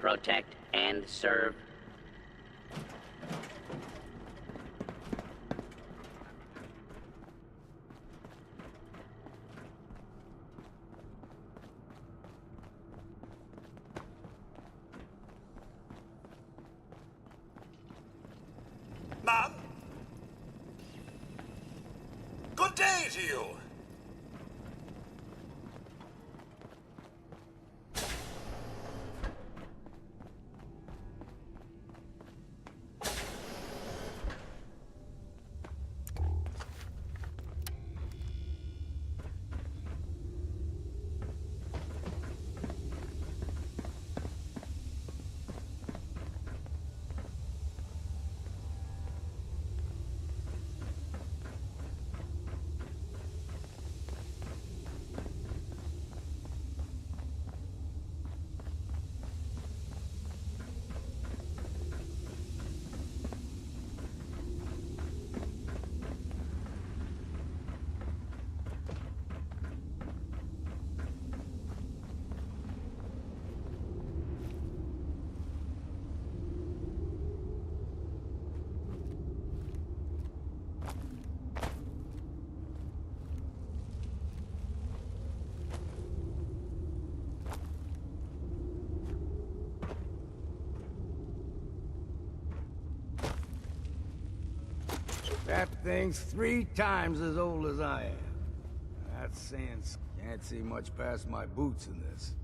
protect, and serve. Mom? Good day to you. That thing's 3 times as old as I am. That's saying can't see much past my boots in this.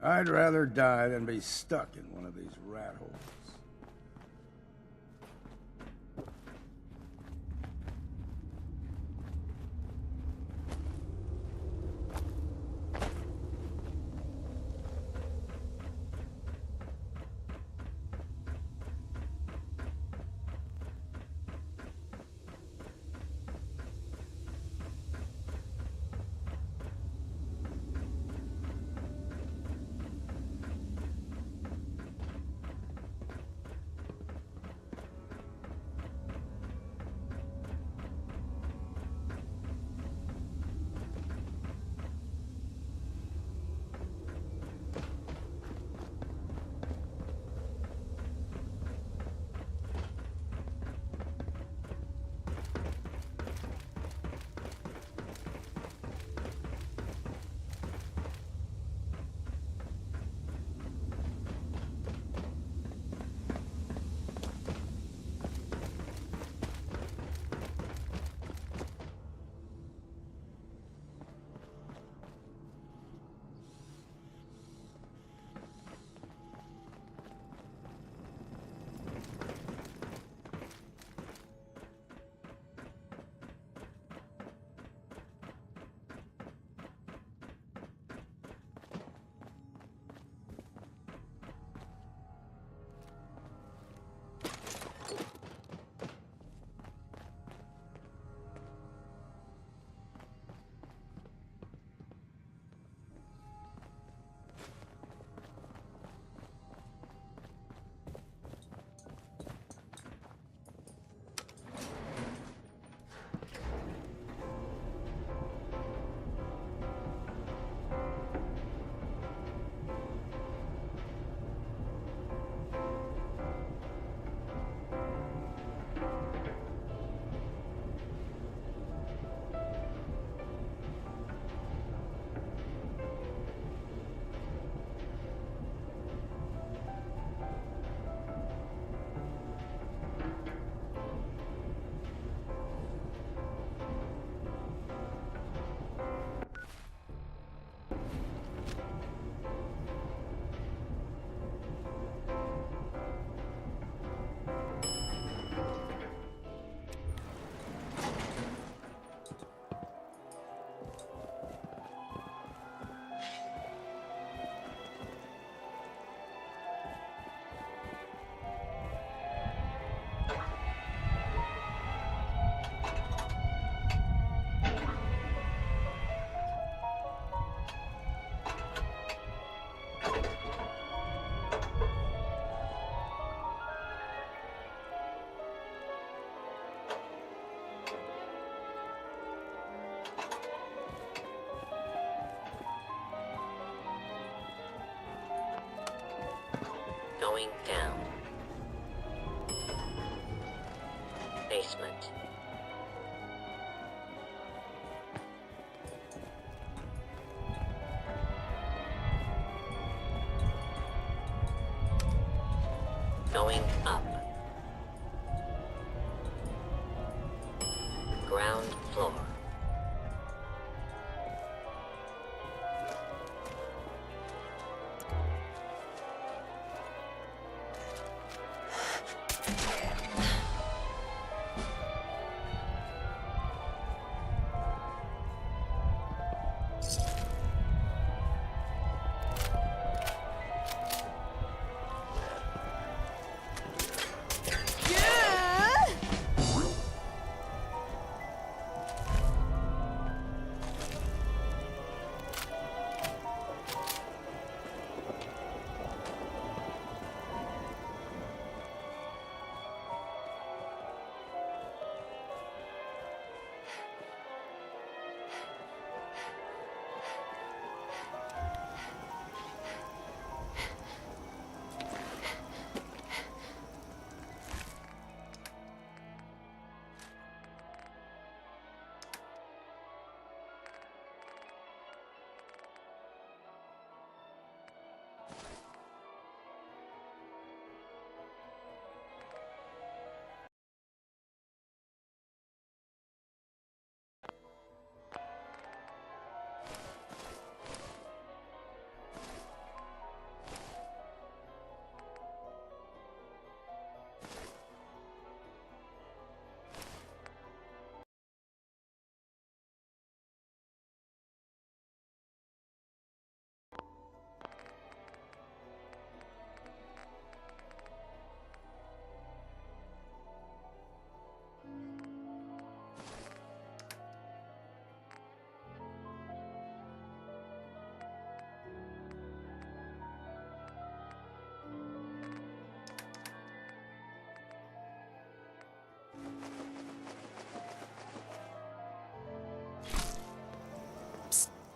I'd rather die than be stuck in one of these rat holes. Going down. Basement. Going up. Ground floor.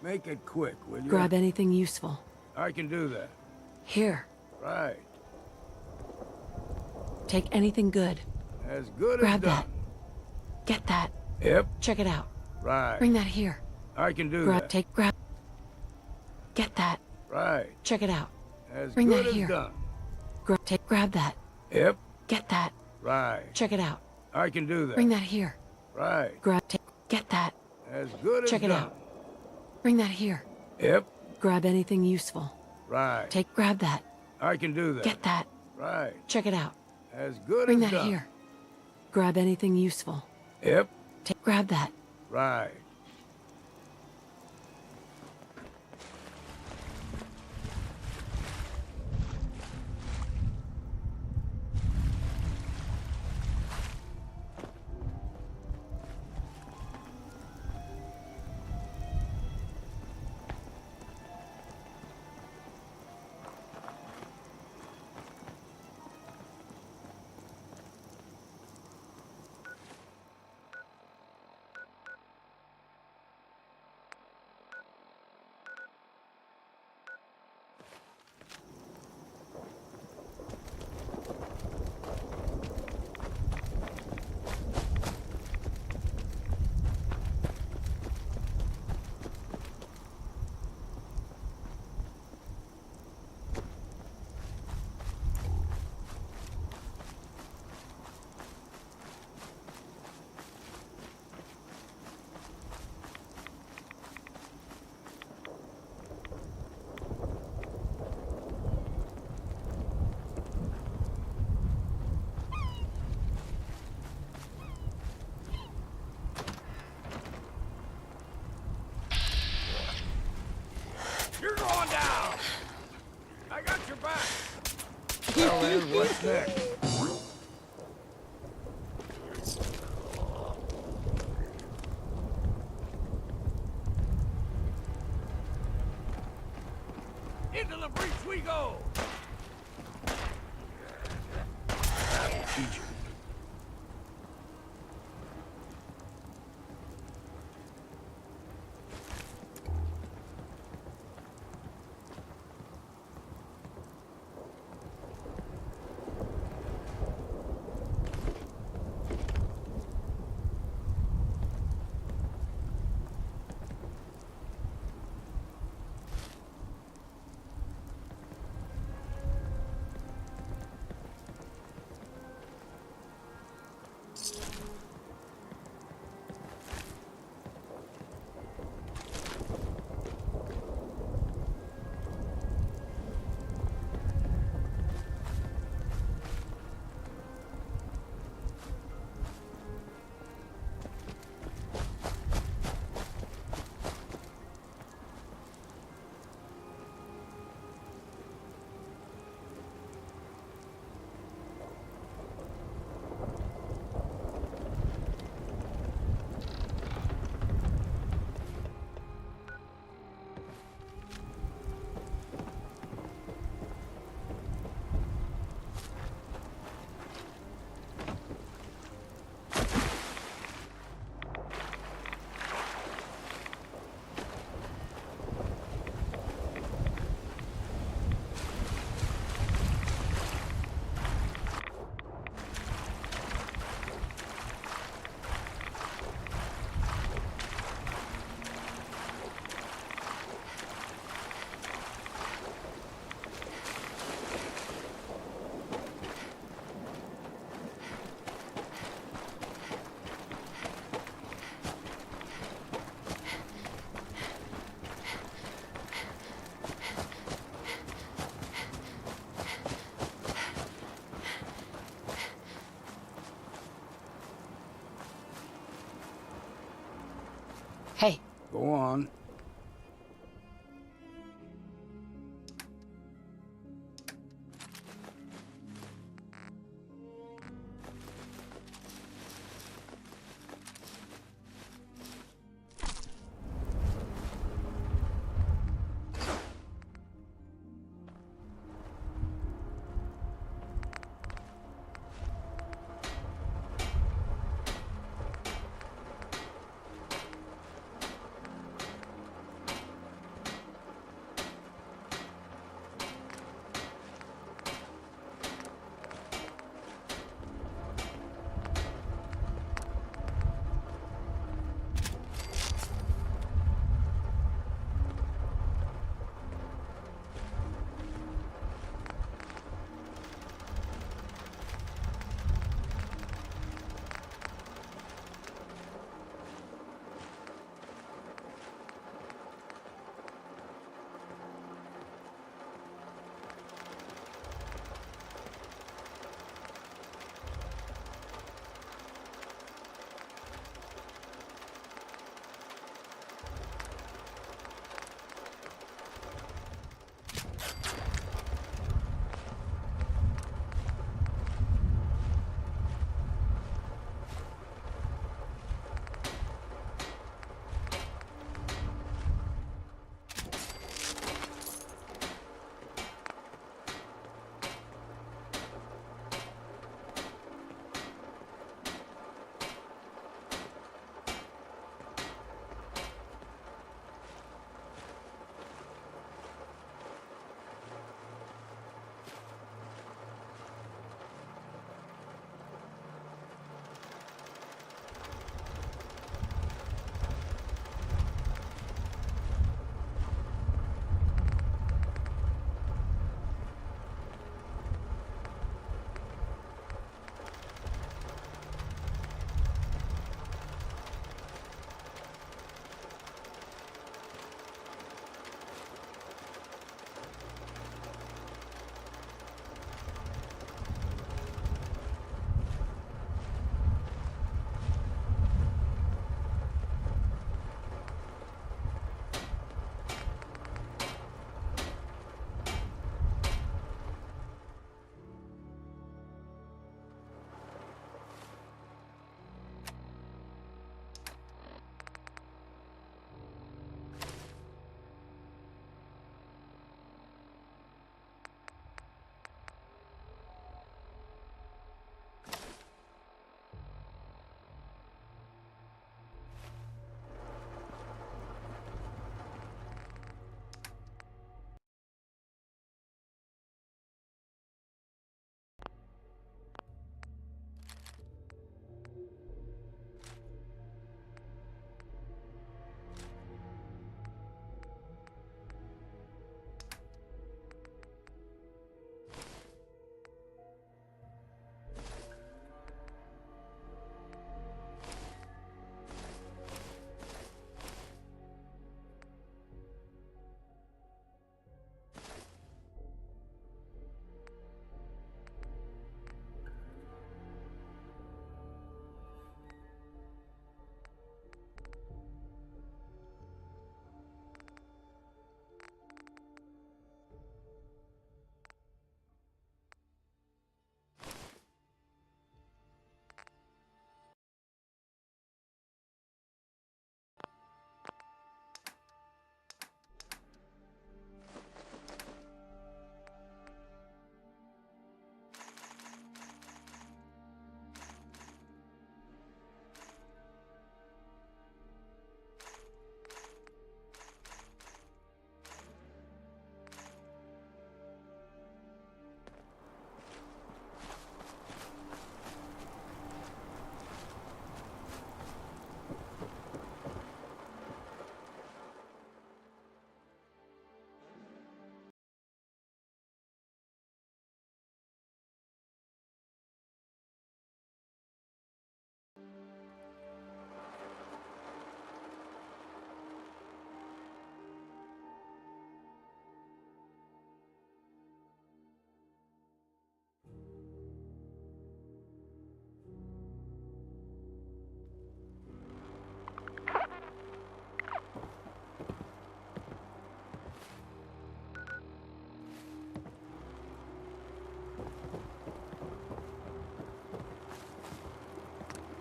Make it quick, will you? Grab anything useful. I can do that. Here, Right. take anything good. As good Grab as that. done. Get that. Yep. Check it out. Right. Bring that here. I can do Grab, that. grab. Get that. Right. Check it out. As Bring good that as here. done. Grab that. Yep. Get that. Right. Check it out. I can do that. Bring that here. Right. Get that. As good as Check it done. out. Bring that here. Yep. Grab anything useful. Right. Grab that. I can do that. Get that. Right. Check it out. As good Bring as that done. here. Grab anything useful. Yep. Grab that. Right. You're going down. I got your back. Well then, what's next? Into the breach we go. Egypt. Go on.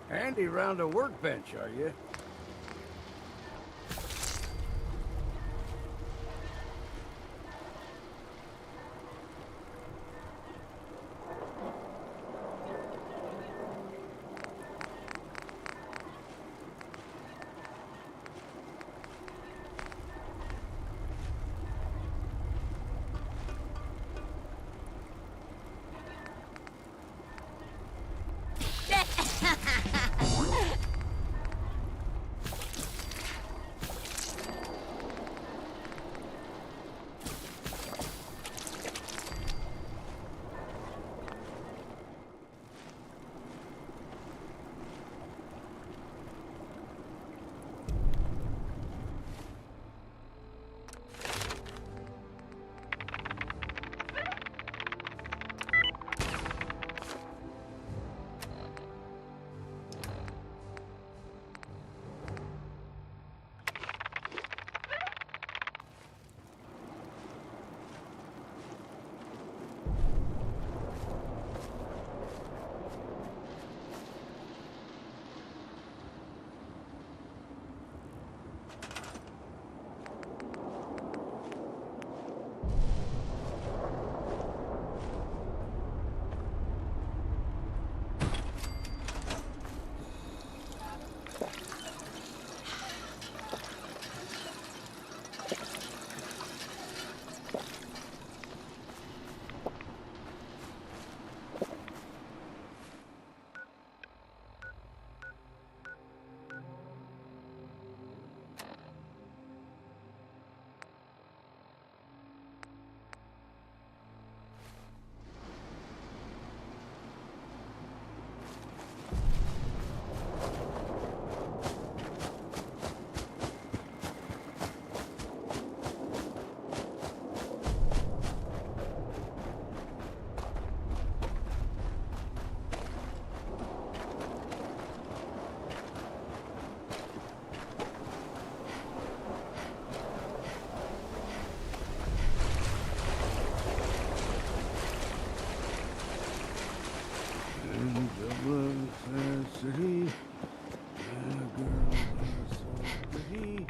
Handy round a workbench, are you? City, a girl is so pretty.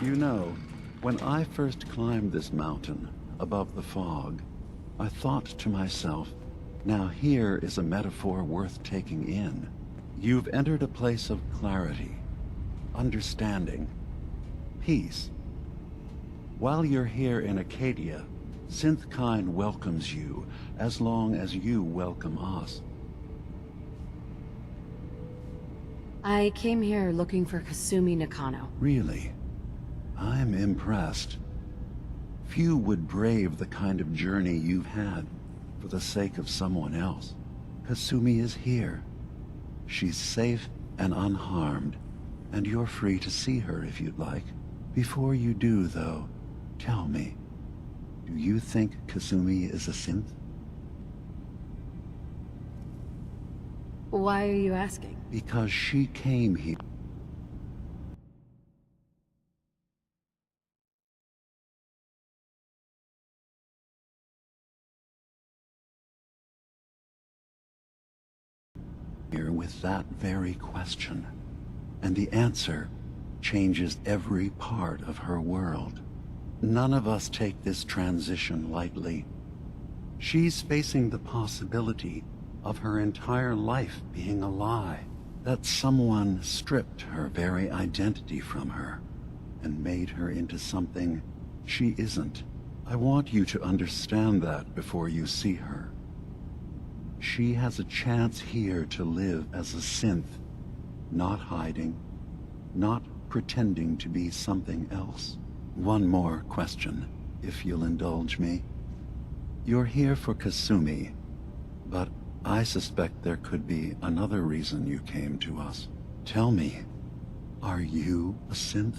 You know, when I first climbed this mountain, above the fog, I thought to myself, now here is a metaphor worth taking in. You've entered a place of clarity, understanding, peace. While you're here in Acadia, Synthkind welcomes you as long as you welcome us. I came here looking for Kasumi Nakano. Really? I'm impressed. Few would brave the kind of journey you've had for the sake of someone else. Kasumi is here. She's safe and unharmed, and you're free to see her if you'd like. Before you do, though, tell me, do you think Kasumi is a synth? Why are you asking? Because she came here. With that very question, and the answer changes every part of her world. None of us take this transition lightly. She's facing the possibility of her entire life being a lie, that someone stripped her very identity from her and made her into something she isn't. I want you to understand that before you see her. She has a chance here to live as a synth, not hiding, not pretending to be something else. One more question, if you'll indulge me. You're here for Kasumi, but I suspect there could be another reason you came to us. Tell me, are you a synth?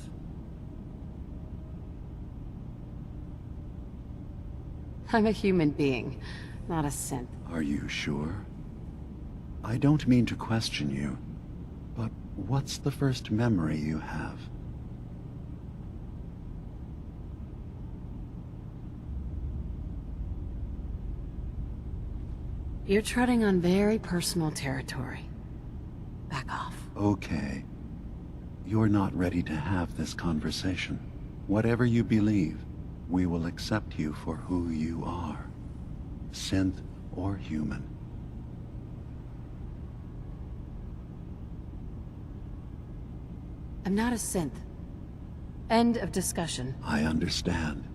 I'm a human being, not a synth. Are you sure? I don't mean to question you, but what's the first memory you have? You're treading on very personal territory. Back off. Okay. You're not ready to have this conversation. Whatever you believe, we will accept you for who you are. Synth or human. I'm not a synth. End of discussion. I understand.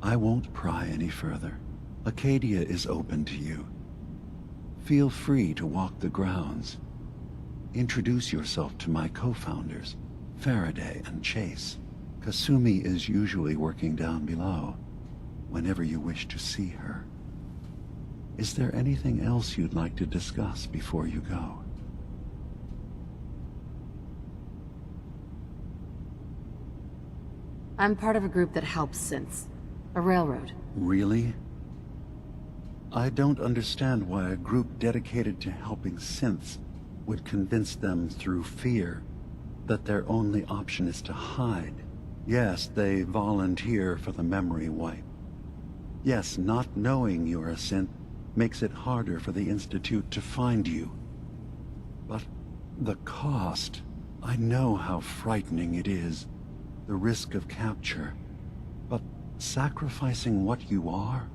I won't pry any further. Acadia is open to you. Feel free to walk the grounds. Introduce yourself to my co-founders, Faraday and Chase. Kasumi is usually working down below, whenever you wish to see her. Is there anything else you'd like to discuss before you go? I'm part of a group that helps synths. A railroad. Really? I don't understand why a group dedicated to helping synths would convince them through fear that their only option is to hide. Yes, they volunteer for the memory wipe. Yes, not knowing you're a synth makes it harder for the Institute to find you. But the cost, I know how frightening it is, the risk of capture. But sacrificing what you are,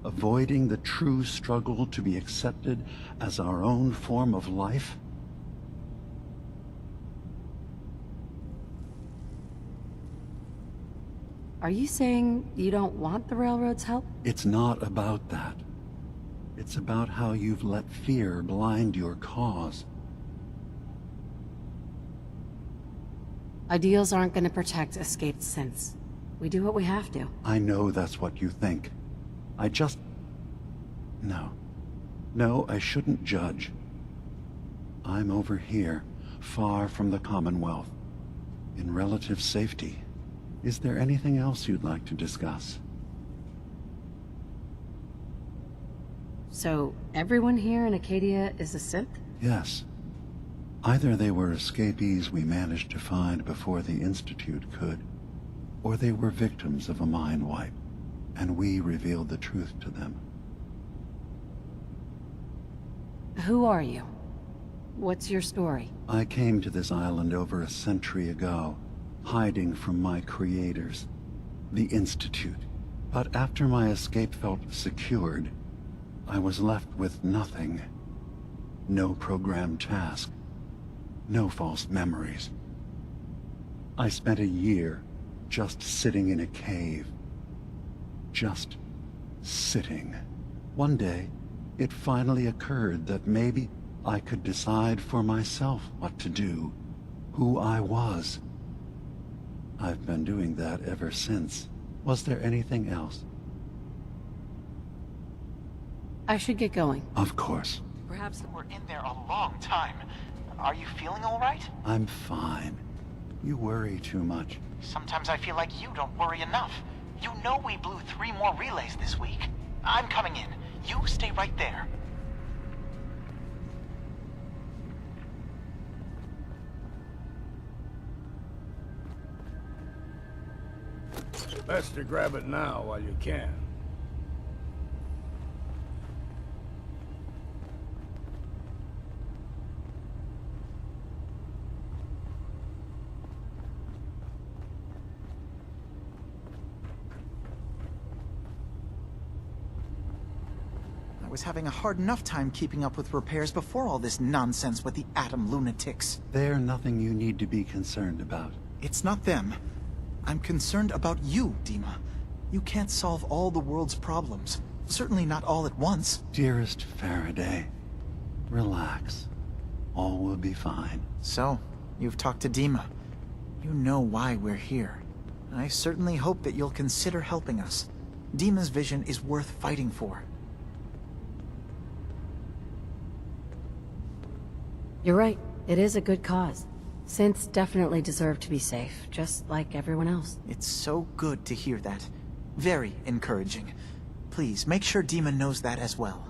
avoiding the true struggle to be accepted as our own form of life? Are you saying you don't want the railroad's help? It's not about that. It's about how you've let fear blind your cause. Ideals aren't going to protect escaped synths. We do what we have to. I know that's what you think. No. No, I shouldn't judge. I'm over here, far from the Commonwealth, in relative safety. Is there anything else you'd like to discuss? So, everyone here in Acadia is a synth? Yes. Either they were escapees we managed to find before the Institute could, or they were victims of a mind wipe, and we revealed the truth to them. Who are you? What's your story? I came to this island over a century ago, hiding from my creators, the Institute. But after my escape felt secured, I was left with nothing. No programmed task. No false memories. I spent a year just sitting in a cave. Just sitting. One day, it finally occurred that maybe I could decide for myself what to do, who I was. I've been doing that ever since. Was there anything else? I should get going. Of course. Perhaps We're in there a long time. Are you feeling all right? I'm fine. You worry too much. Sometimes I feel like you don't worry enough. You know we blew 3 more relays this week. I'm coming in. You stay right there. Best to grab it now while you can. I was having a hard enough time keeping up with repairs before all this nonsense with the atom lunatics. They're nothing you need to be concerned about. It's not them. I'm concerned about you, Dima. You can't solve all the world's problems. Certainly not all at once. Dearest Faraday, relax. All will be fine. So, you've talked to Dima. You know why we're here. I certainly hope that you'll consider helping us. Dima's vision is worth fighting for. you're right. It is a good cause. Synths definitely deserve to be safe, just like everyone else. It's so good to hear that. Very encouraging. Please, make sure Dima knows that as well.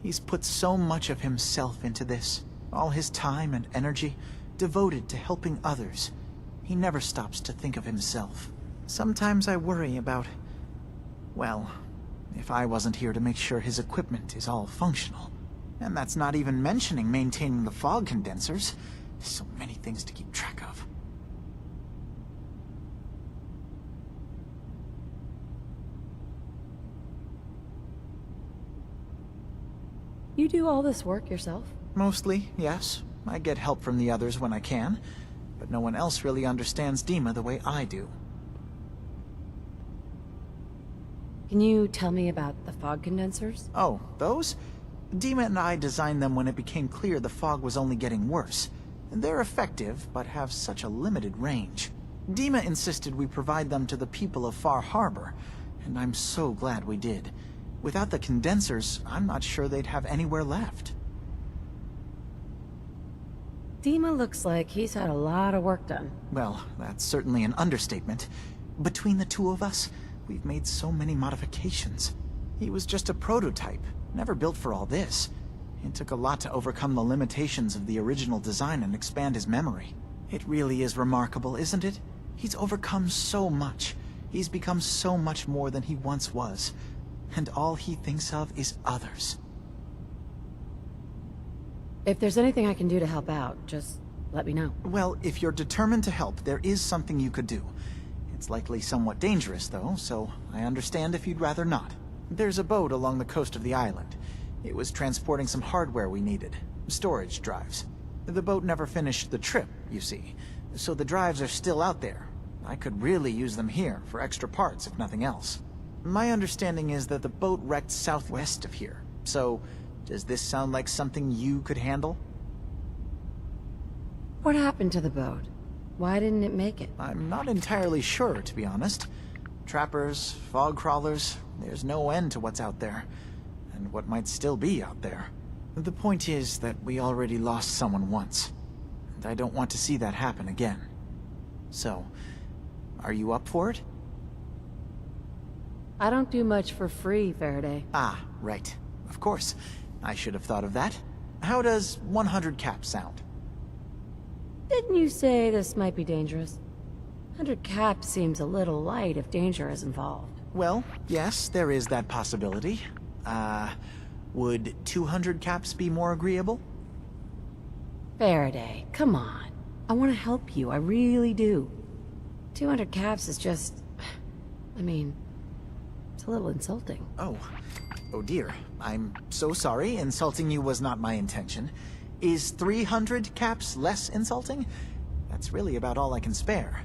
He's put so much of himself into this. All his time and energy, devoted to helping others. He never stops to think of himself. Sometimes I worry about... well, if I wasn't here to make sure his equipment is all functional. And that's not even mentioning maintaining the fog condensers. So many things to keep track of. You do all this work yourself? Mostly, yes. I get help from the others when I can. But no one else really understands Dima the way I do. Can you tell me about the fog condensers? Oh, those? Dima and I designed them when it became clear the fog was only getting worse. They're effective, but have such a limited range. Dima insisted we provide them to the people of Far Harbor, and I'm so glad we did. Without the condensers, I'm not sure they'd have anywhere left. Dima looks like he's had a lot of work done. Well, that's certainly an understatement. Between the two of us, we've made so many modifications. He was just a prototype, never built for all this. It took a lot to overcome the limitations of the original design and expand his memory. It really is remarkable, isn't it? He's overcome so much. He's become so much more than he once was. And all he thinks of is others. If there's anything I can do to help out, just let me know. Well, if you're determined to help, there is something you could do. It's likely somewhat dangerous, though, so I understand if you'd rather not. There's a boat along the coast of the island. It was transporting some hardware we needed. Storage drives. The boat never finished the trip, you see. So the drives are still out there. I could really use them here for extra parts, if nothing else. My understanding is that the boat wrecked southwest of here. So, does this sound like something you could handle? What happened to the boat? Why didn't it make it? I'm not entirely sure, to be honest. Trappers, fog crawlers, there's no end to what's out there. And what might still be out there. The point is that we already lost someone once. And I don't want to see that happen again. So, are you up for it? I don't do much for free, Faraday. Ah, right. Of course. I should have thought of that. How does 100 caps sound? Didn't you say this might be dangerous? 100 caps seems a little light if danger is involved. Well, yes, there is that possibility. Would 200 caps be more agreeable? Faraday, come on. I want to help you, I really do. 200 caps is just... I mean, it's a little insulting. Oh. Oh dear. I'm so sorry. Insulting you was not my intention. Is 300 caps less insulting? That's really about all I can spare.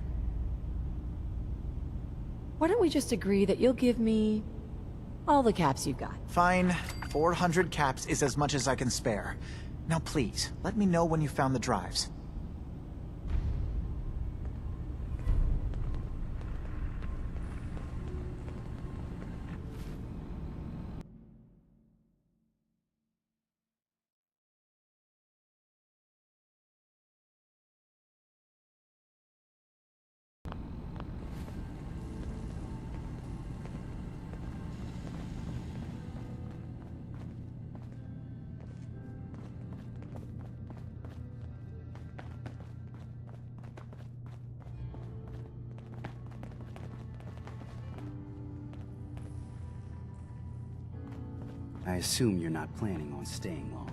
Why don't we just agree that you'll give me... all the caps you've got? Fine. 400 caps is as much as I can spare. Now please, let me know when you found the drives. I assume you're not planning on staying long.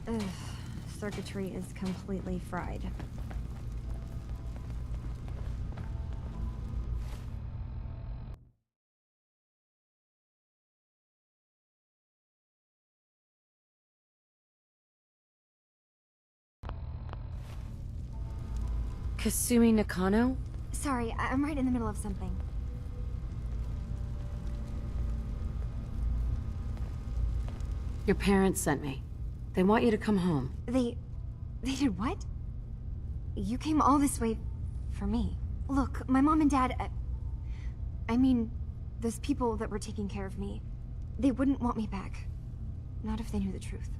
Ugh, circuitry is completely fried. Kasumi Nakano? Sorry, I'm right in the middle of something. Your parents sent me. They want you to come home. They did what? You came all this way for me. Look, my mom and dad, I mean, those people that were taking care of me, they wouldn't want me back. Not if they knew the truth.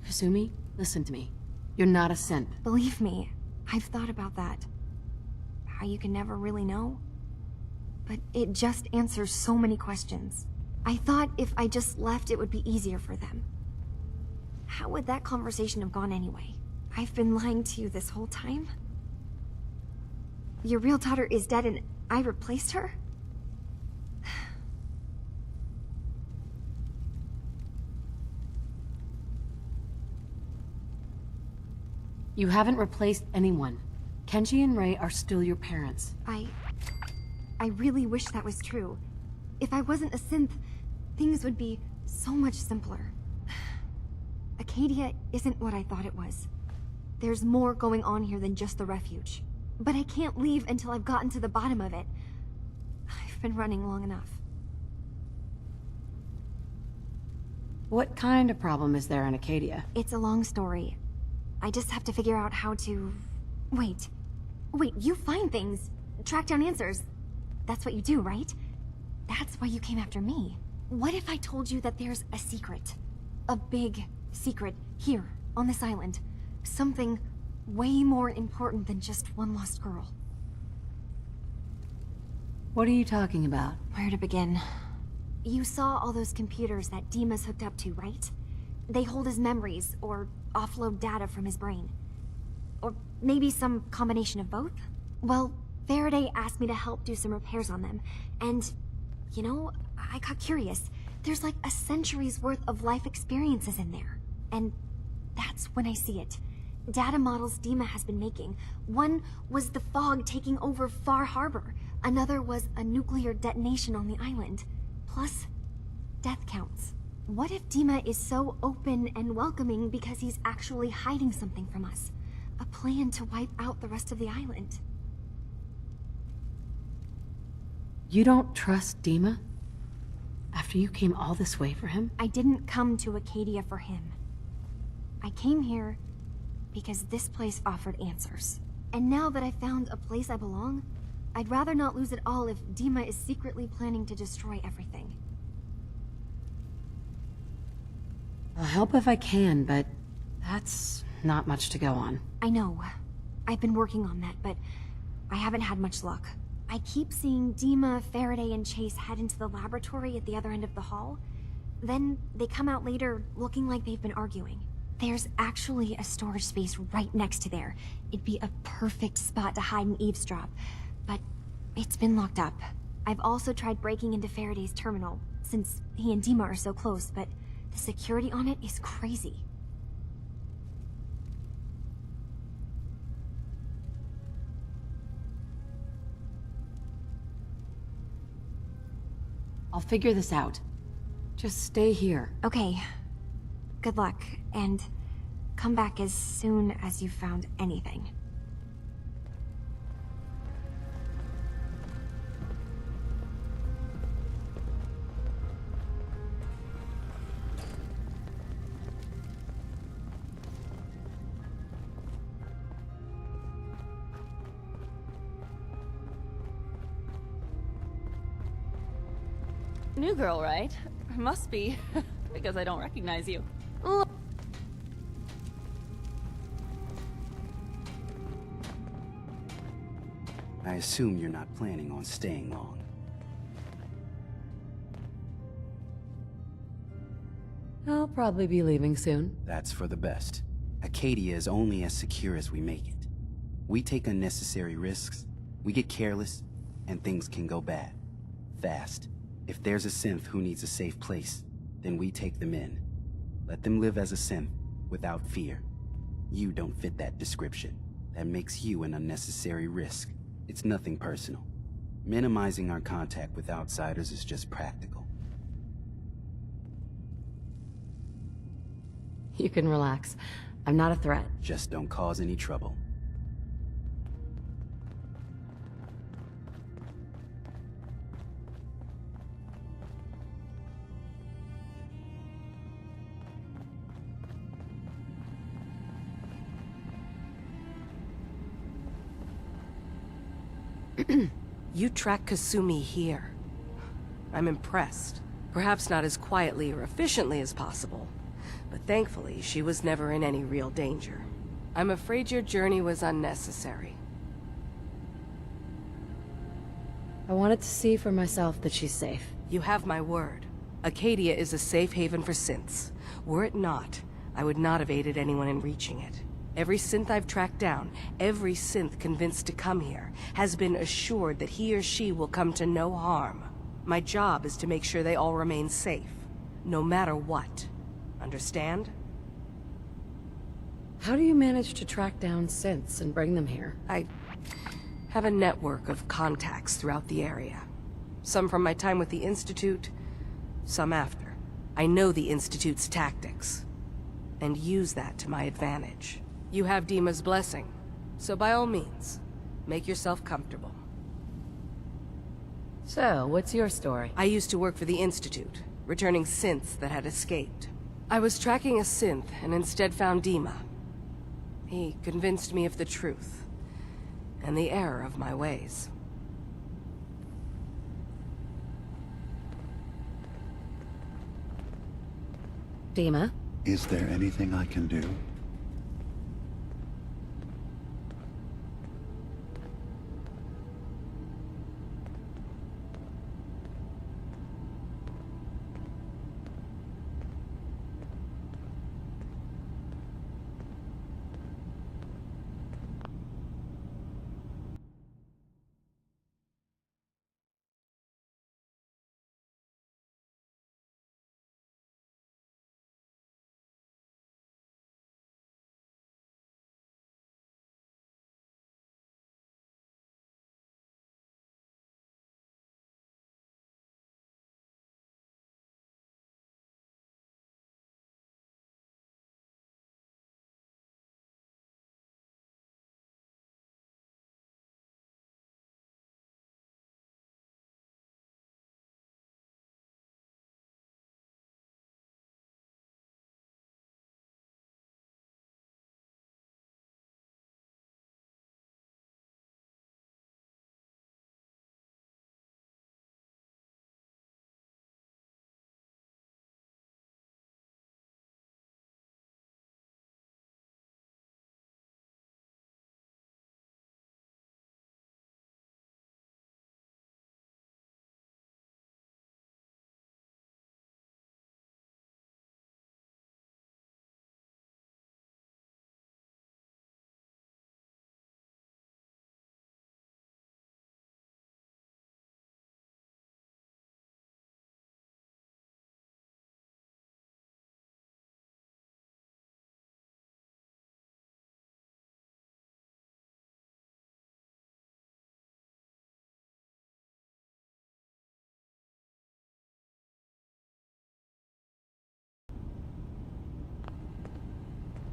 Kasumi, listen to me. You're not a synth. Believe me, I've thought about that. How you can never really know. But it just answers so many questions. I thought if I just left, it would be easier for them. How would that conversation have gone anyway? I've been lying to you this whole time? Your real daughter is dead and I replaced her? You haven't replaced anyone. Kenji and Rei are still your parents. I really wish that was true. If I wasn't a synth, things would be so much simpler. Acadia isn't what I thought it was. There's more going on here than just the refuge. But I can't leave until I've gotten to the bottom of it. I've been running long enough. What kind of problem is there in Acadia? It's a long story. I just have to figure out how to... Wait, you find things, track down answers. That's what you do, right? That's why you came after me. What if I told you that there's a secret? A big secret here, on this island. Something way more important than just one lost girl. What are you talking about? Where to begin? You saw all those computers that Dima's hooked up to, right? They hold his memories, or offload data from his brain. Or maybe some combination of both? Well, Faraday asked me to help do some repairs on them, and, you know, I got curious. There's like a century's worth of life experiences in there. And that's when I see it. Data models Dima has been making. One was the fog taking over Far Harbor. Another was a nuclear detonation on the island. Plus, death counts. What if Dima is so open and welcoming because he's actually hiding something from us? A plan to wipe out the rest of the island. You don't trust Dima? After you came all this way for him? I didn't come to Acadia for him. I came here because this place offered answers. And now that I found a place I belong, I'd rather not lose it all if Dima is secretly planning to destroy everything. I'll help if I can, but that's not much to go on. I know. I've been working on that, but I haven't had much luck. I keep seeing Dima, Faraday, and Chase head into the laboratory at the other end of the hall. Then they come out later looking like they've been arguing. There's actually a storage space right next to there. It'd be a perfect spot to hide and eavesdrop, but it's been locked up. I've also tried breaking into Faraday's terminal, since he and Dima are so close, but the security on it is crazy. I'll figure this out. Just stay here. Okay. Good luck, and come back as soon as you've found anything. New girl, right? Must be, because I don't recognize you. I assume you're not planning on staying long. I'll probably be leaving soon. That's for the best. Acadia is only as secure as we make it. We take unnecessary risks, we get careless, and things can go bad. Fast. If there's a synth who needs a safe place, then we take them in. Let them live as a synth, without fear. You don't fit that description. That makes you an unnecessary risk. It's nothing personal. Minimizing our contact with outsiders is just practical. You can relax. I'm not a threat. Just don't cause any trouble. You track Kasumi here. I'm impressed. Perhaps not as quietly or efficiently as possible, but thankfully she was never in any real danger. I'm afraid your journey was unnecessary. I wanted to see for myself that she's safe. You have my word. Acadia is a safe haven for synths. Were it not, I would not have aided anyone in reaching it. Every synth I've tracked down, every synth convinced to come here, has been assured that he or she will come to no harm. My job is to make sure they all remain safe, no matter what. Understand? How do you manage to track down synths and bring them here? I have a network of contacts throughout the area. Some from my time with the Institute, some after. I know the Institute's tactics, and use that to my advantage. You have Dima's blessing, so by all means, make yourself comfortable. So, what's your story? I used to work for the Institute, returning synths that had escaped. I was tracking a synth and instead found Dima. He convinced me of the truth, and the error of my ways. Dima? Is there anything I can do?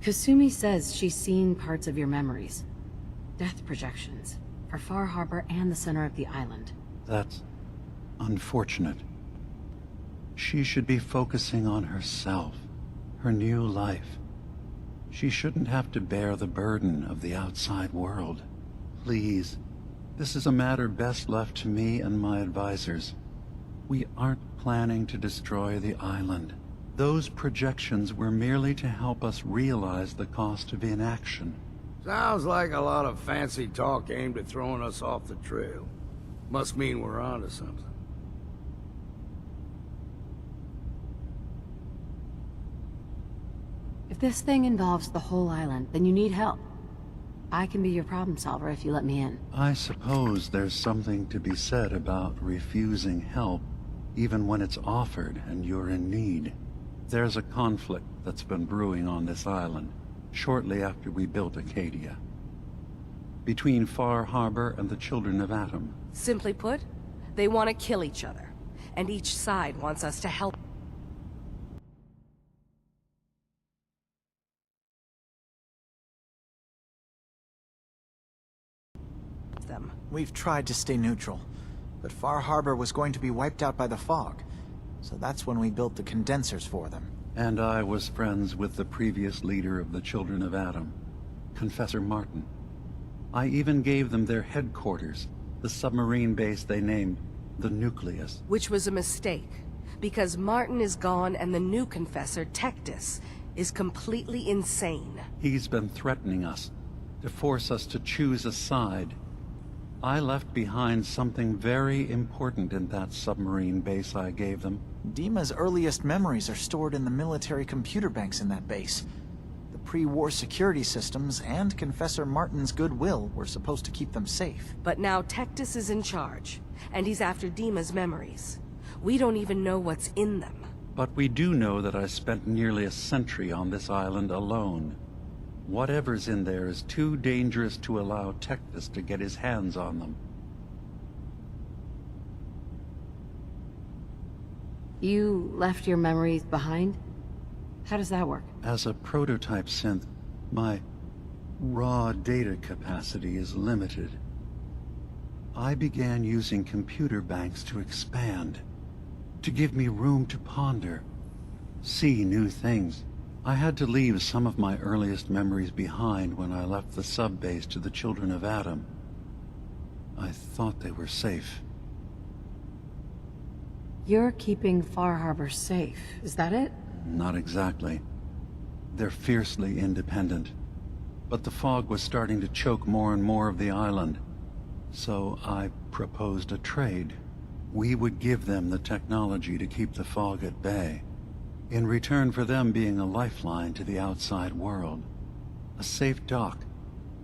Kasumi says she's seen parts of your memories. Death projections. For Far Harbor and the center of the island. That's unfortunate. She should be focusing on herself, her new life. She shouldn't have to bear the burden of the outside world. Please, this is a matter best left to me and my advisors. We aren't planning to destroy the island. Those projections were merely to help us realize the cost of inaction. Sounds like a lot of fancy talk aimed at throwing us off the trail. Must mean we're onto something. If this thing involves the whole island, then you need help. I can be your problem solver if you let me in. I suppose there's something to be said about refusing help, even when it's offered and you're in need. There's a conflict that's been brewing on this island, shortly after we built Acadia. Between Far Harbor and the Children of Atom. Simply put, they want to kill each other, and each side wants us to help them. We've tried to stay neutral, but Far Harbor was going to be wiped out by the fog, so that's when we built the condensers for them. And I was friends with the previous leader of the Children of Atom, Confessor Martin. I even gave them their headquarters, the submarine base they named the Nucleus. Which was a mistake, because Martin is gone and the new Confessor, Tectus, is completely insane. He's been threatening us, to force us to choose a side. I left behind something very important in that submarine base I gave them. Dima's earliest memories are stored in the military computer banks in that base. The pre-war security systems and Confessor Martin's goodwill were supposed to keep them safe. But now Tectus is in charge, and he's after Dima's memories. We don't even know what's in them. But we do know that I spent nearly a century on this island alone. Whatever's in there is too dangerous to allow Tectus to get his hands on them. You left your memories behind? How does that work? As a prototype synth, my raw data capacity is limited. I began using computer banks to expand, to give me room to ponder, see new things. I had to leave some of my earliest memories behind when I left the sub-base to the Children of Atom. I thought they were safe. You're keeping Far Harbor safe, is that it? Not exactly. They're fiercely independent. But the fog was starting to choke more and more of the island. So I proposed a trade. We would give them the technology to keep the fog at bay, in return for them being a lifeline to the outside world, a safe dock,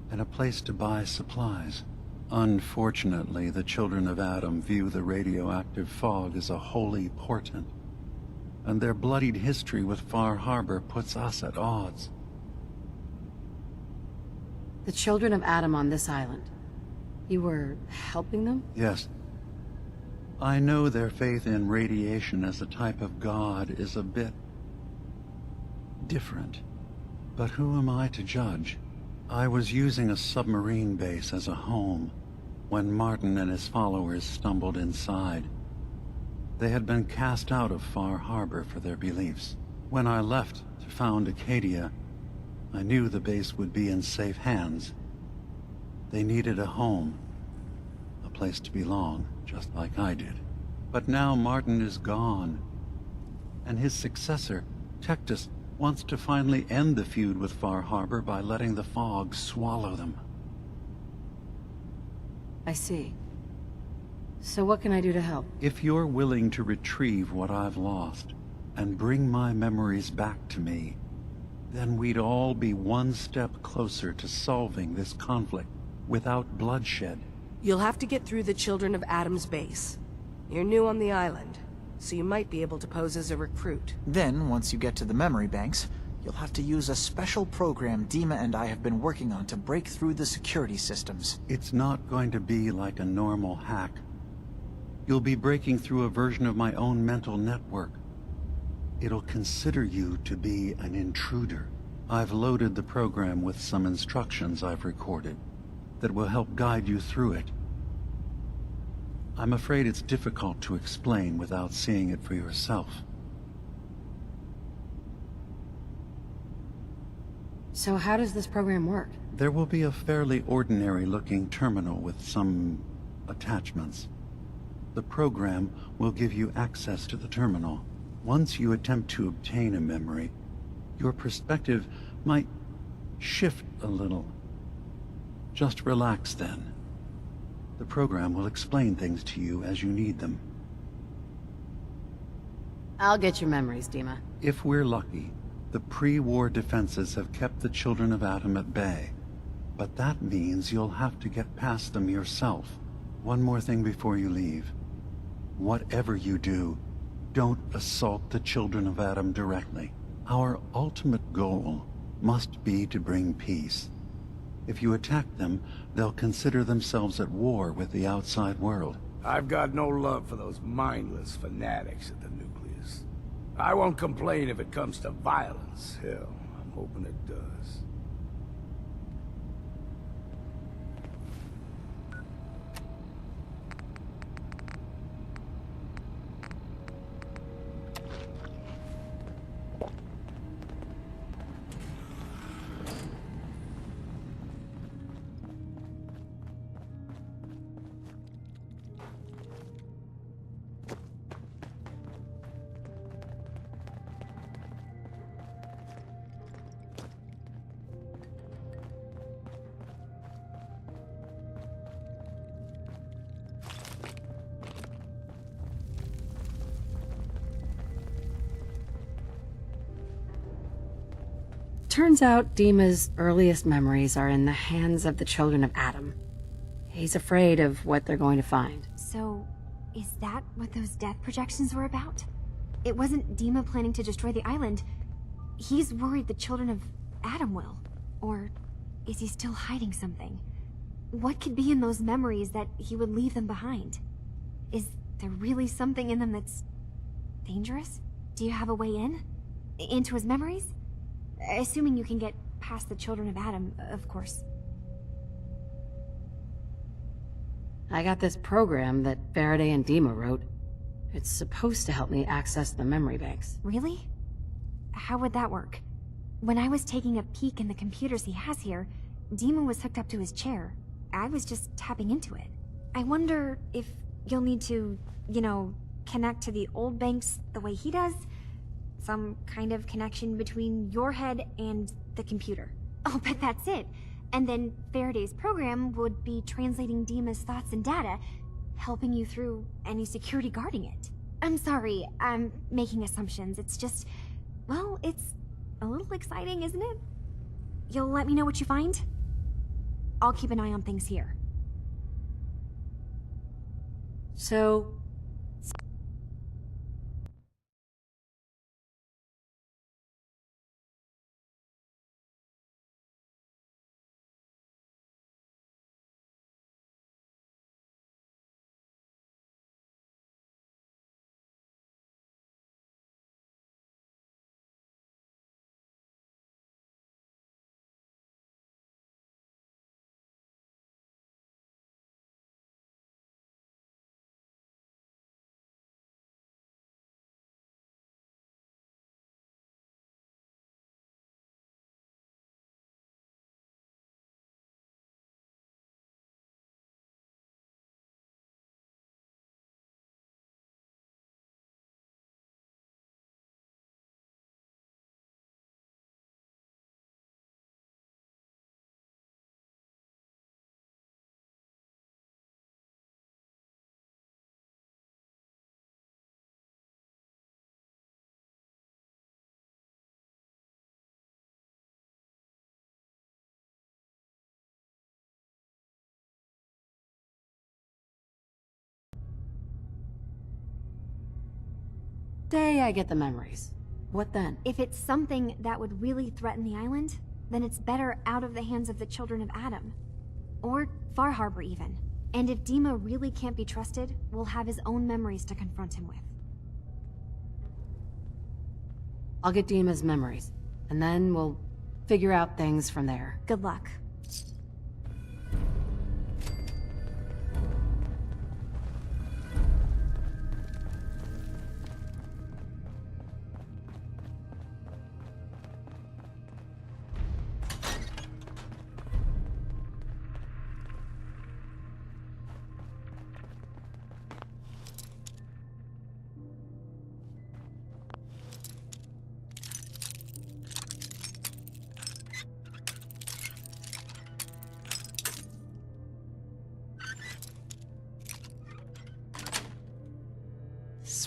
and a place to buy supplies. Unfortunately, the Children of Atom view the radioactive fog as a holy portent, and their bloodied history with Far Harbor puts us at odds. The Children of Atom on this island. You were helping them? Yes. I know their faith in radiation as a type of god is a bit different, but who am I to judge? I was using a submarine base as a home when Martin and his followers stumbled inside. They had been cast out of Far Harbor for their beliefs. When I left to found Acadia, I knew the base would be in safe hands. They needed a home, a place to belong, just like I did. But now Martin is gone, and his successor, Tectus, wants to finally end the feud with Far Harbor by letting the fog swallow them. I see. So what can I do to help? If you're willing to retrieve what I've lost and bring my memories back to me, then we'd all be one step closer to solving this conflict without bloodshed. You'll have to get through the Children of Atom's base. You're new on the island, so you might be able to pose as a recruit. Then, once you get to the memory banks, you'll have to use a special program Dima and I have been working on to break through the security systems. It's not going to be like a normal hack. You'll be breaking through a version of my own mental network. It'll consider you to be an intruder, I've loaded the program with some instructions I've recorded that will help guide you through it. I'm afraid it's difficult to explain without seeing it for yourself. So how does this program work? There will be a fairly ordinary-looking terminal with some attachments. The program will give you access to the terminal. Once you attempt to obtain a memory, your perspective might shift a little. Just relax then. The program will explain things to you as you need them. I'll get your memories, Dima. If we're lucky, the pre-war defenses have kept the children of Adam at bay. But that means you'll have to get past them yourself. One more thing before you leave. Whatever you do, don't assault the children of Adam directly. Our ultimate goal must be to bring peace. If you attack them, they'll consider themselves at war with the outside world. I've got no love for those mindless fanatics at the nucleus. I won't complain if it comes to violence. Hell, I'm hoping it does. Turns out Dima's earliest memories are in the hands of the children of Adam. He's afraid of what they're going to find. So, is that what those death projections were about? It wasn't Dima planning to destroy the island. He's worried the children of Adam will. Or is he still hiding something? What could be in those memories that he would leave them behind? Is there really something in them that's dangerous? Do you have a way in? Into his memories? Assuming you can get past the children of Adam, of course. I got this program that Faraday and Dima wrote. It's supposed to help me access the memory banks. Really? How would that work? When I was taking a peek in the computers he has here, Dima was hooked up to his chair. I was just tapping into it. I wonder if you'll need to, connect to the old banks the way he does? Some kind of connection between your head and the computer. Oh, but that's it. And then Faraday's program would be translating Dima's thoughts and data, helping you through any security guarding it. I'm sorry, I'm making assumptions. It's just, well, it's a little exciting, isn't it? You'll let me know what you find? I'll keep an eye on things here. So, say I get the memories. What then? If it's something that would really threaten the island, then it's better out of the hands of the children of Adam. Or Far Harbor, even. And if Dima really can't be trusted, we'll have his own memories to confront him with. I'll get Dima's memories, and then we'll figure out things from there. Good luck.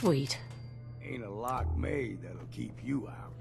Sweet. Ain't a lock made that'll keep you out.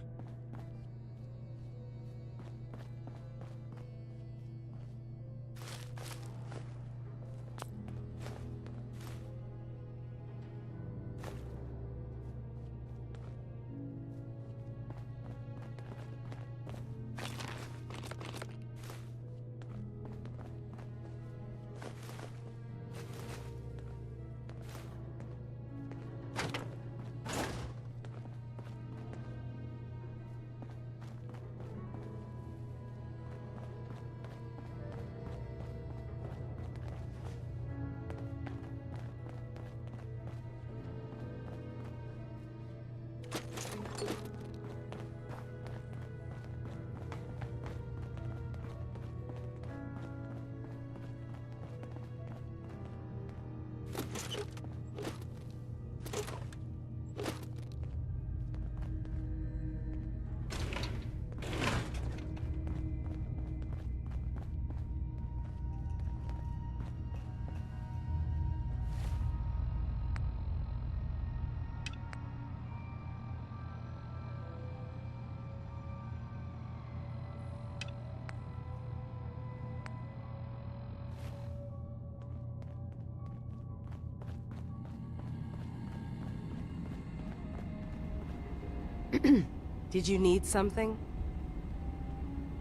Did you need something?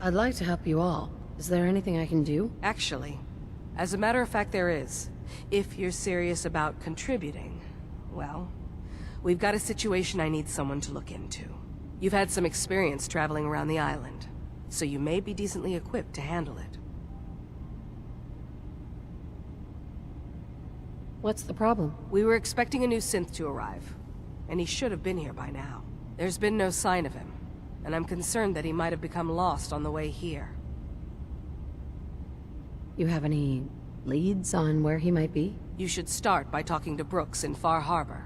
I'd like to help you all. Is there anything I can do? Actually, as a matter of fact, there is. If you're serious about contributing, well, we've got a situation I need someone to look into. You've had some experience traveling around the island, so you may be decently equipped to handle it. What's the problem? We were expecting a new synth to arrive, and he should have been here by now. There's been no sign of him, and I'm concerned that he might have become lost on the way here. You have any leads on where he might be? You should start by talking to Brooks in Far Harbor.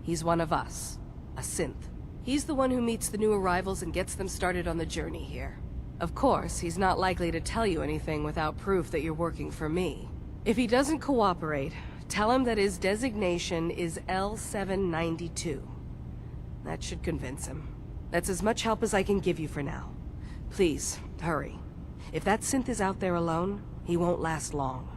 He's one of us, a synth. He's the one who meets the new arrivals and gets them started on the journey here. Of course, he's not likely to tell you anything without proof that you're working for me. If he doesn't cooperate, tell him that his designation is L792. That should convince him. That's as much help as I can give you for now. Please, hurry. If that synth is out there alone, he won't last long.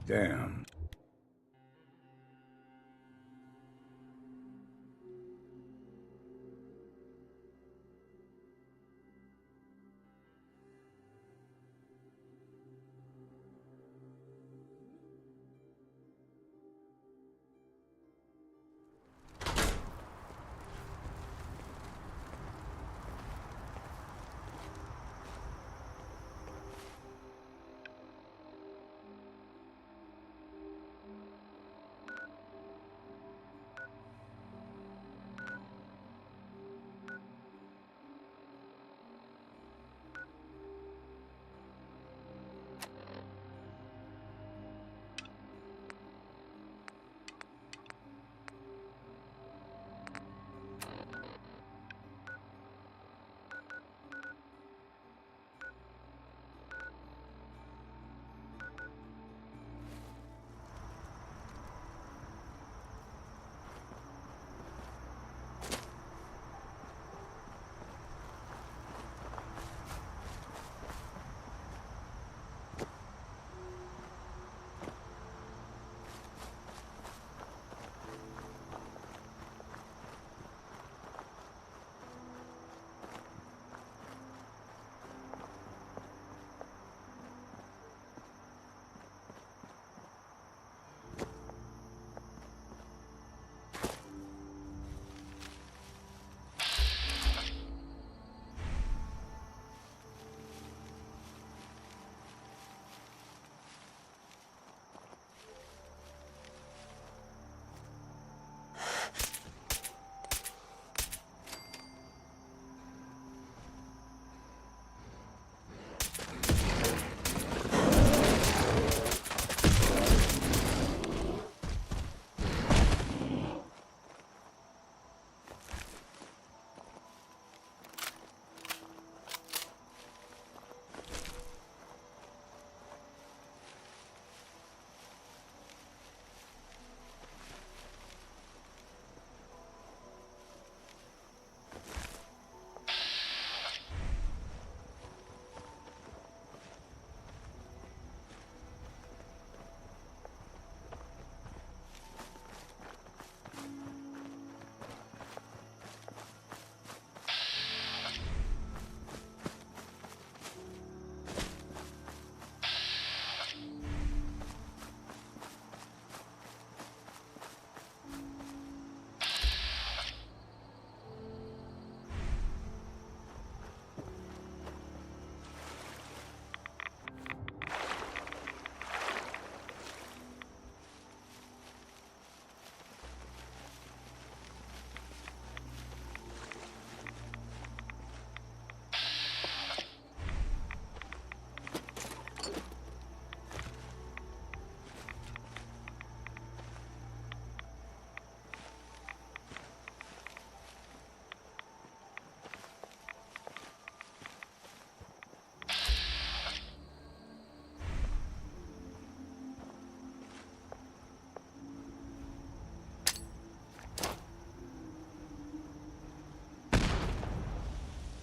Damn.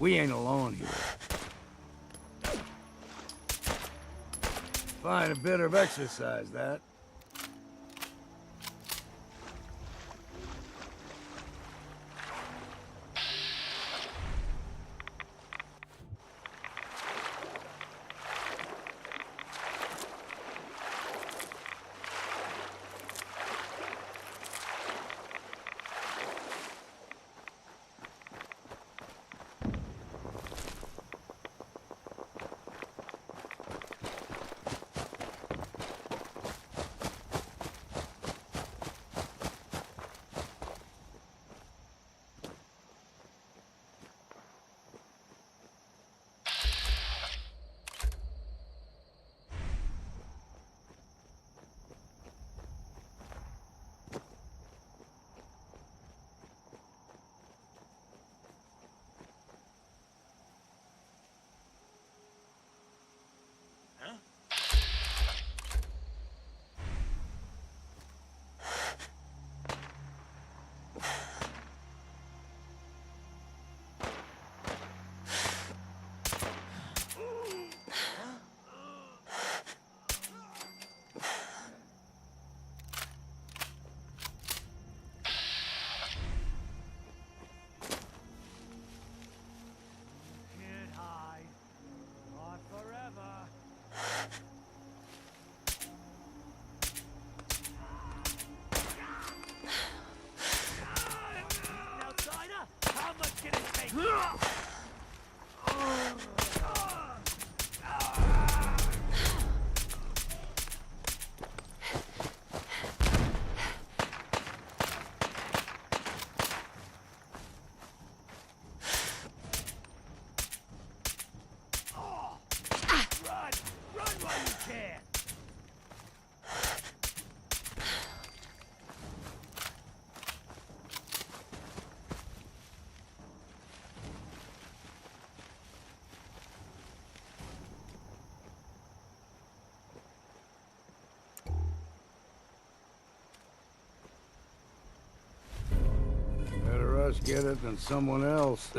We ain't alone here. Fine, a bit of exercise, that. Better us get it than someone else.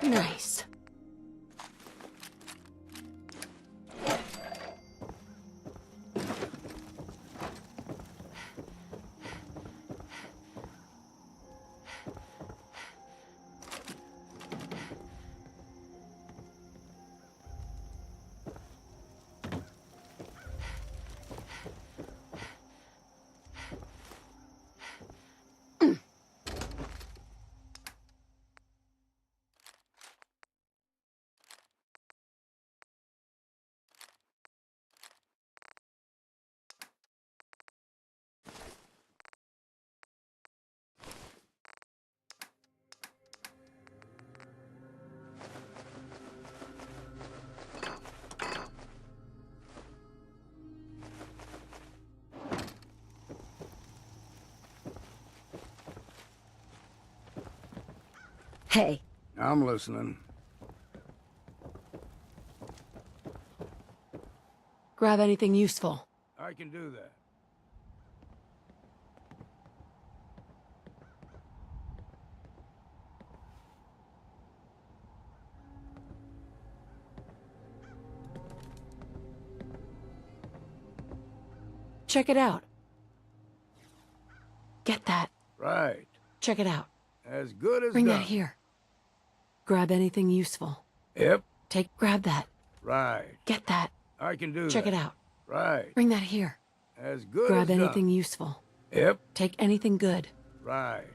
Nice. Hey, I'm listening. grab anything useful. I can do that. Check it out. Get that. Right. Check it out. As good as Bring done. that here. Grab anything useful. Yep. Grab that. Right. Get that. I can do Check that. it out. Right. Bring that here. As good Grab as done. anything useful. Yep. Take anything good. Right.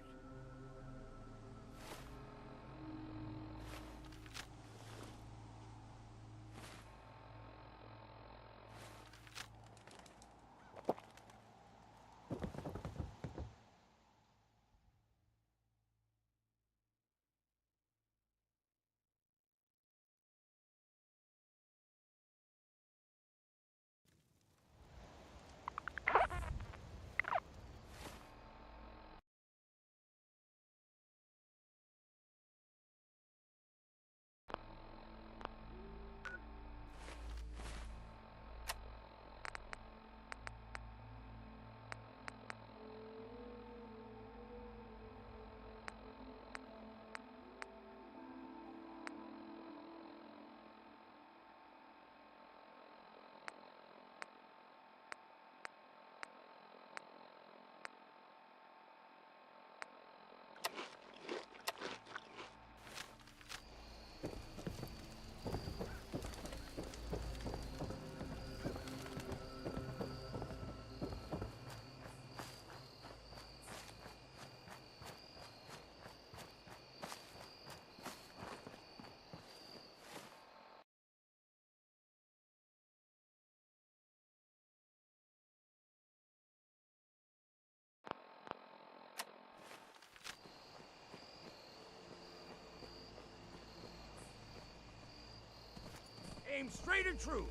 Aim straight and true.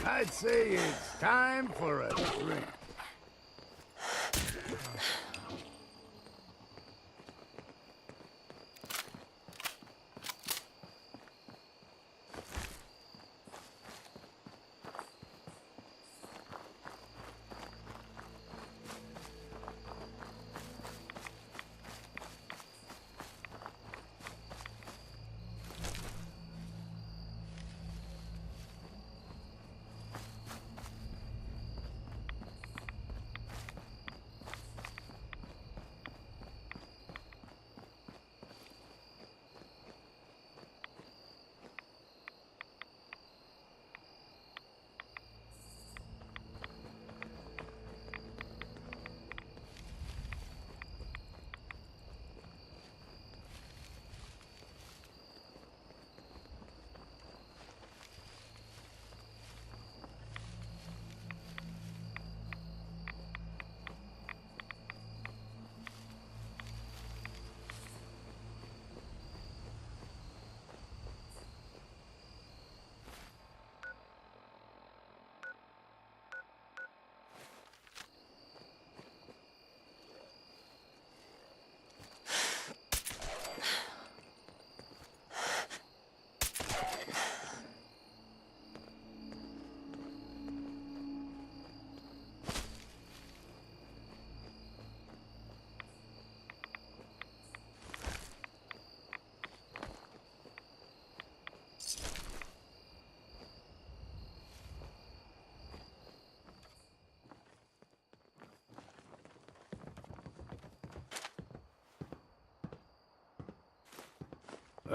I'd say it's time for a drink.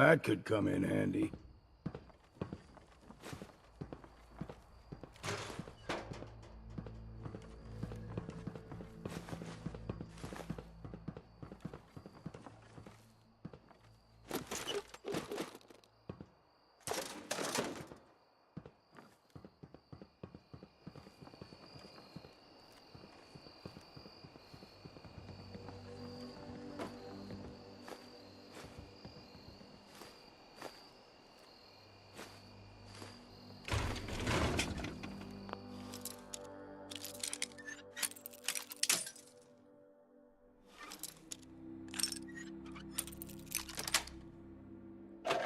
That could come in handy.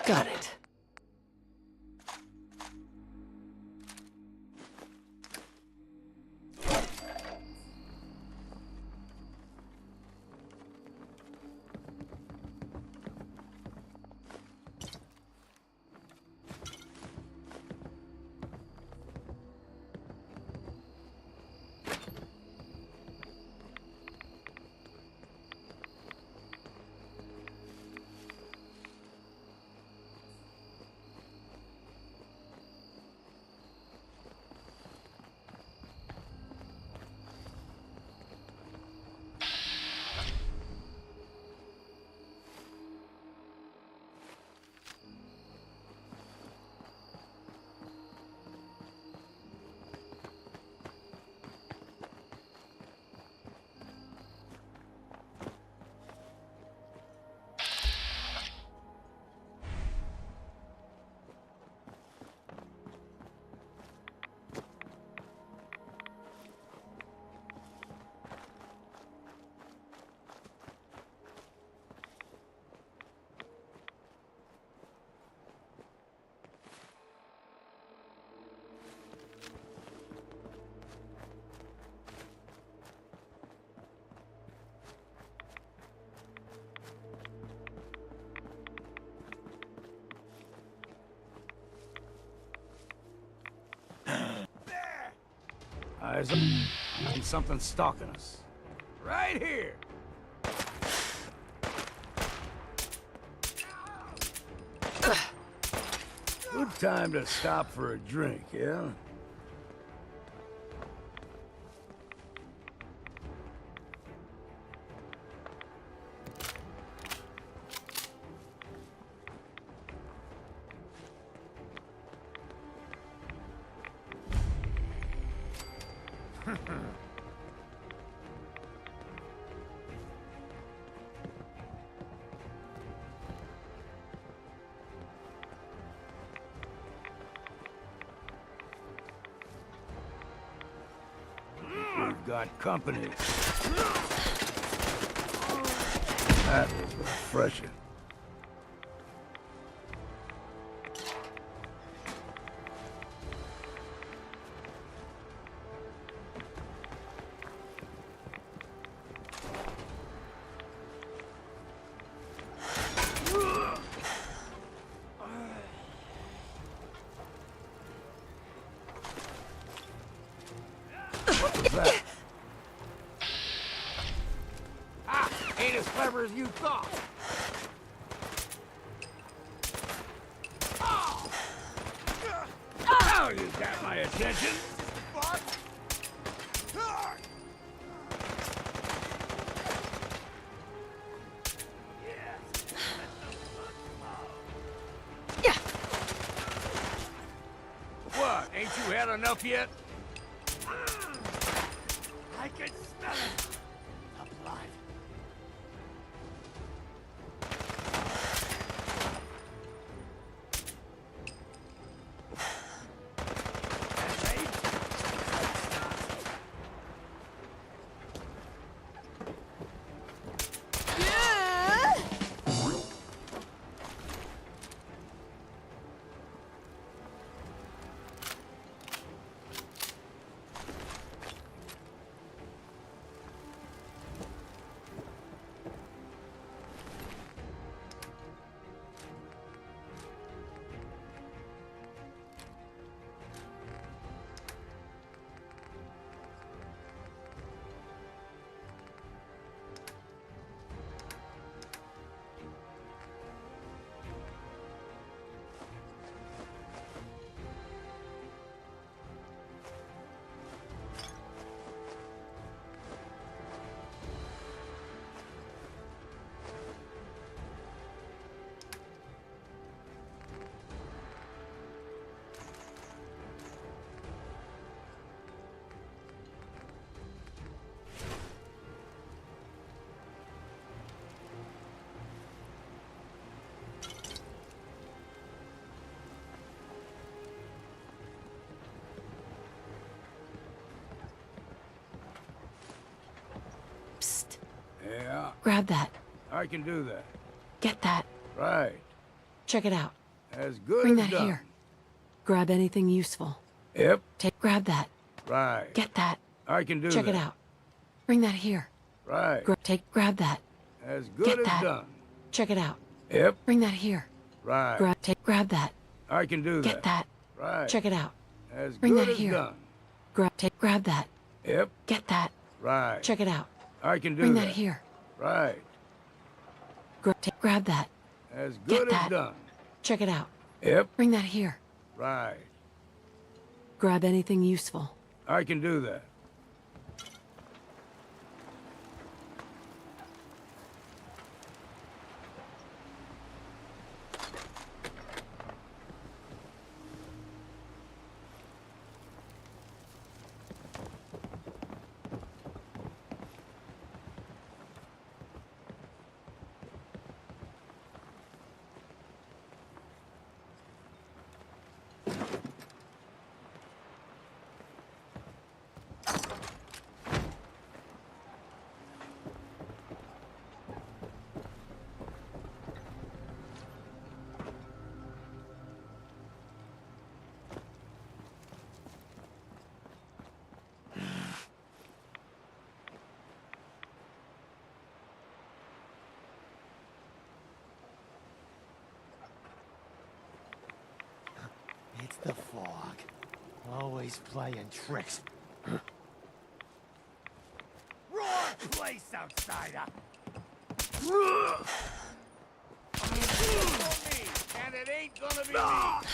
Got it. Eyes on something stalking us. Right here! Good time to stop for a drink, yeah? We've got company. That was refreshing. That. Ain't as clever as you thought. Oh, you got my attention. What? Ain't you had enough yet? I can smell it. The blood. Psst. Yeah, Grab that. I can do that. Get that. Right. Check it out. As good Bring as that done. here. Grab anything useful. Yep. Grab that. Right. Get that. I can do Check that. it out. Bring that here. Right. Grab that. As good Get as that. done. Check it out. Yep. Bring that here. Right. Grab that. I can do that. Get that. Right. Check it out. As Bring good that as here. done. Grab that. Yep. Get that. Right. Check it out. I can do Bring that. that here. Right. Grab that. As Get good as that. done. Check it out. Yep. Bring that here. Right. Grab anything useful. I can do that. It's the fog. Always playing tricks. Wrong place, outsider! And it ain't gonna be me.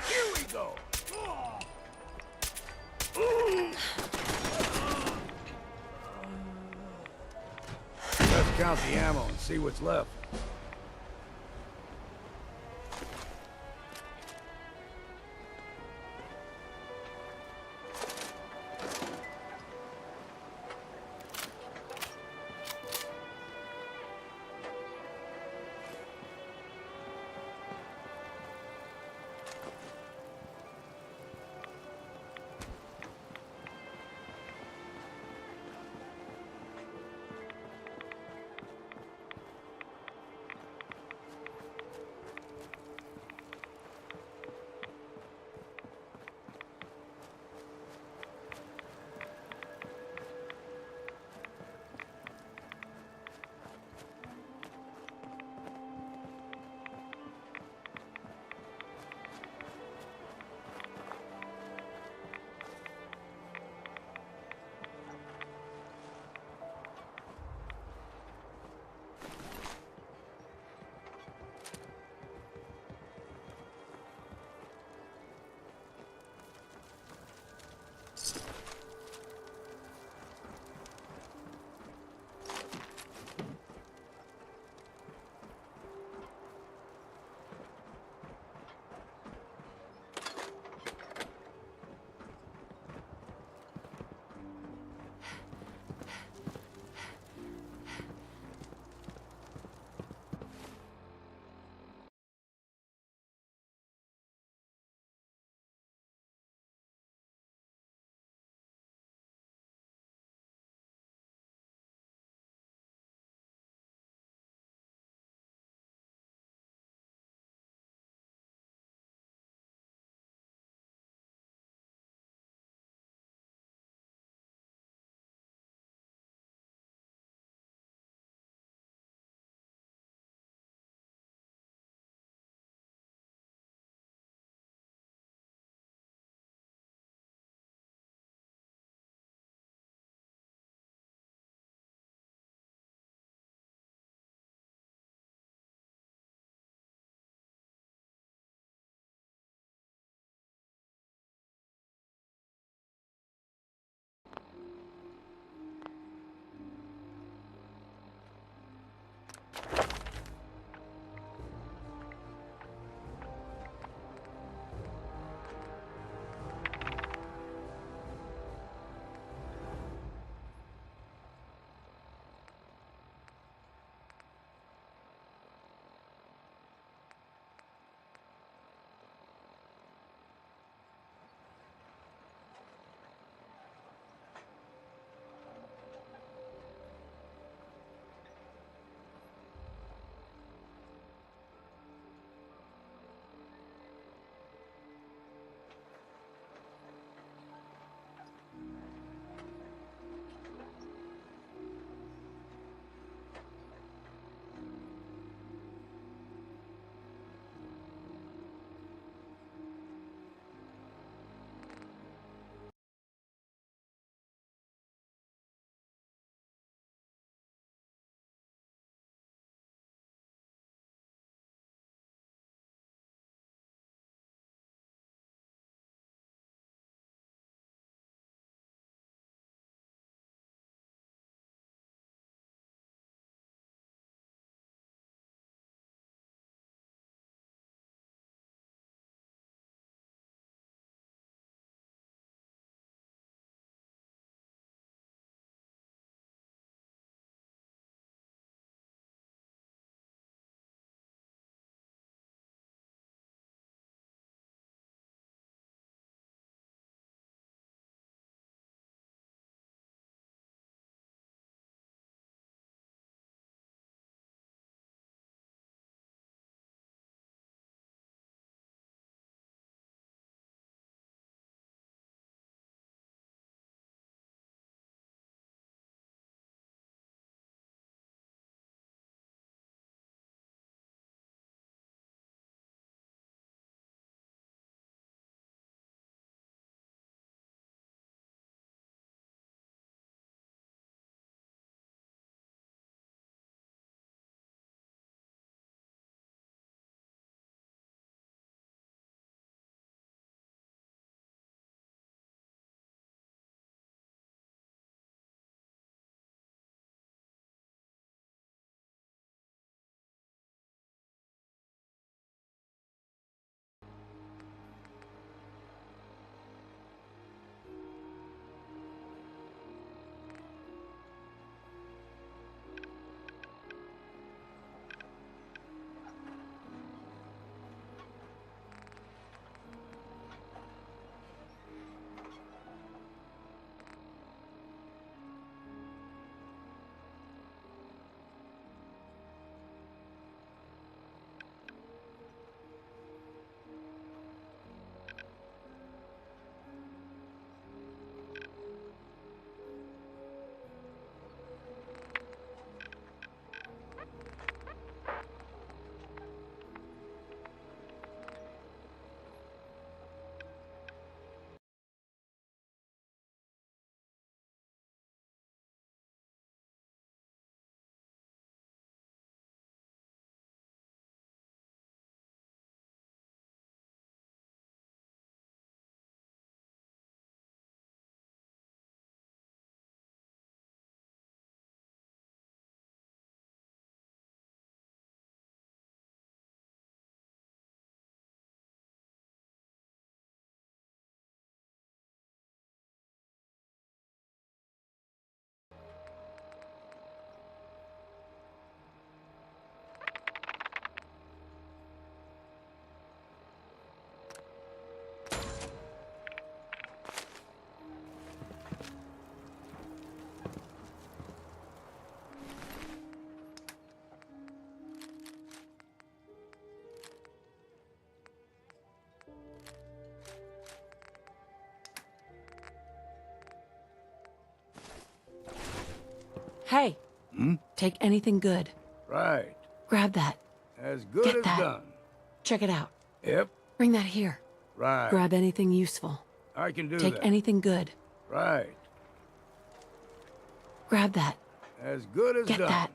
Here we go. Let's count the ammo and see what's left. Take anything good. Right. Grab that. As good Get as that. done. Check it out. Yep. Bring that here. Right. Grab anything useful. I can do Take that. anything good. Right. Grab that. As good as Get done. that.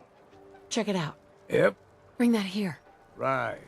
Check it out. Yep. Bring that here. Right.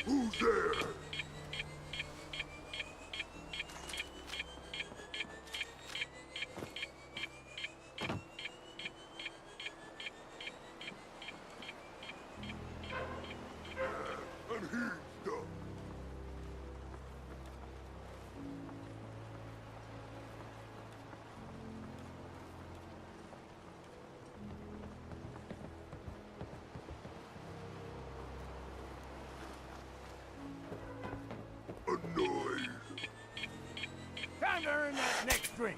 Who's there? And he's done. Annoyed. Time to earn that next drink.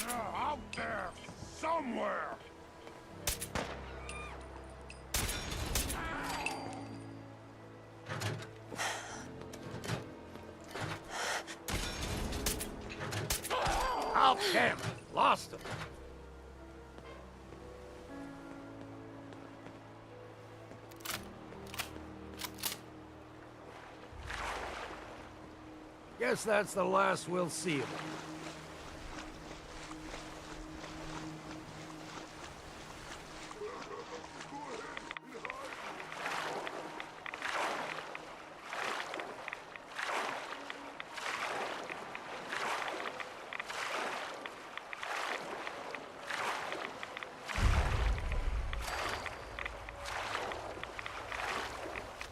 Out there, somewhere. Oh, damn it. Lost him. Guess that's the last we'll see of him.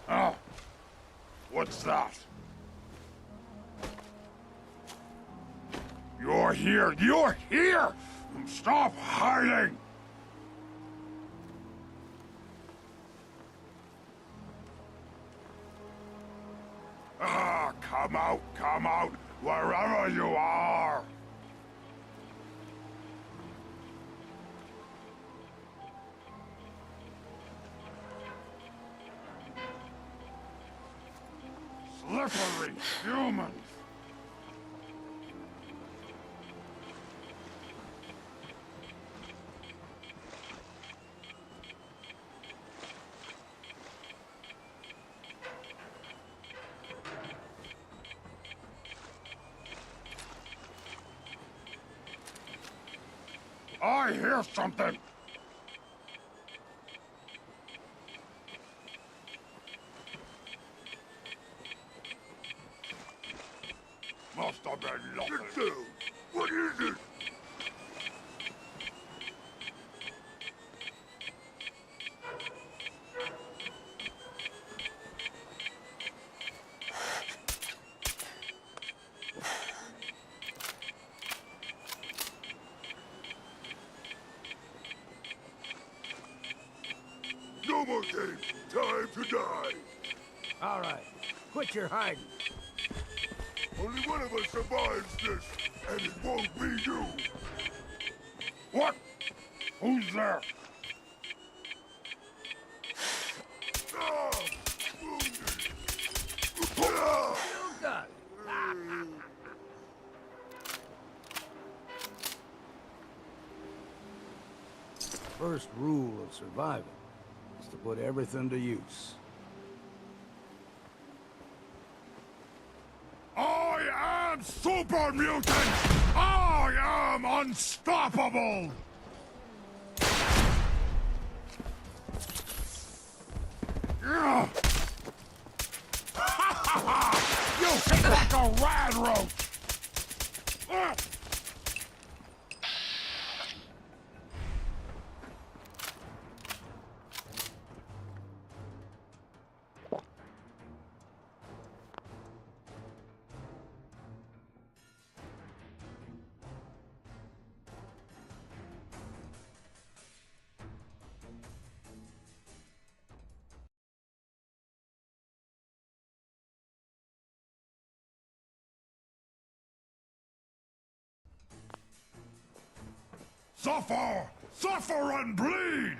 Oh, what's that? You're here! You're here! Stop hiding! Come out, wherever you are! Slippery humans! I hear something! Must have been nothing. What is it? No more games. Time to die. All right, quit your hiding. Only one of us survives this, and it won't be you. What? Who's there? Ah! Wounded. Ah! Done. First rule of surviving is to put everything to use. I am super mutant! I am unstoppable! Yeah. You hit like a rad roach! Ah. Suffer! Suffer and bleed!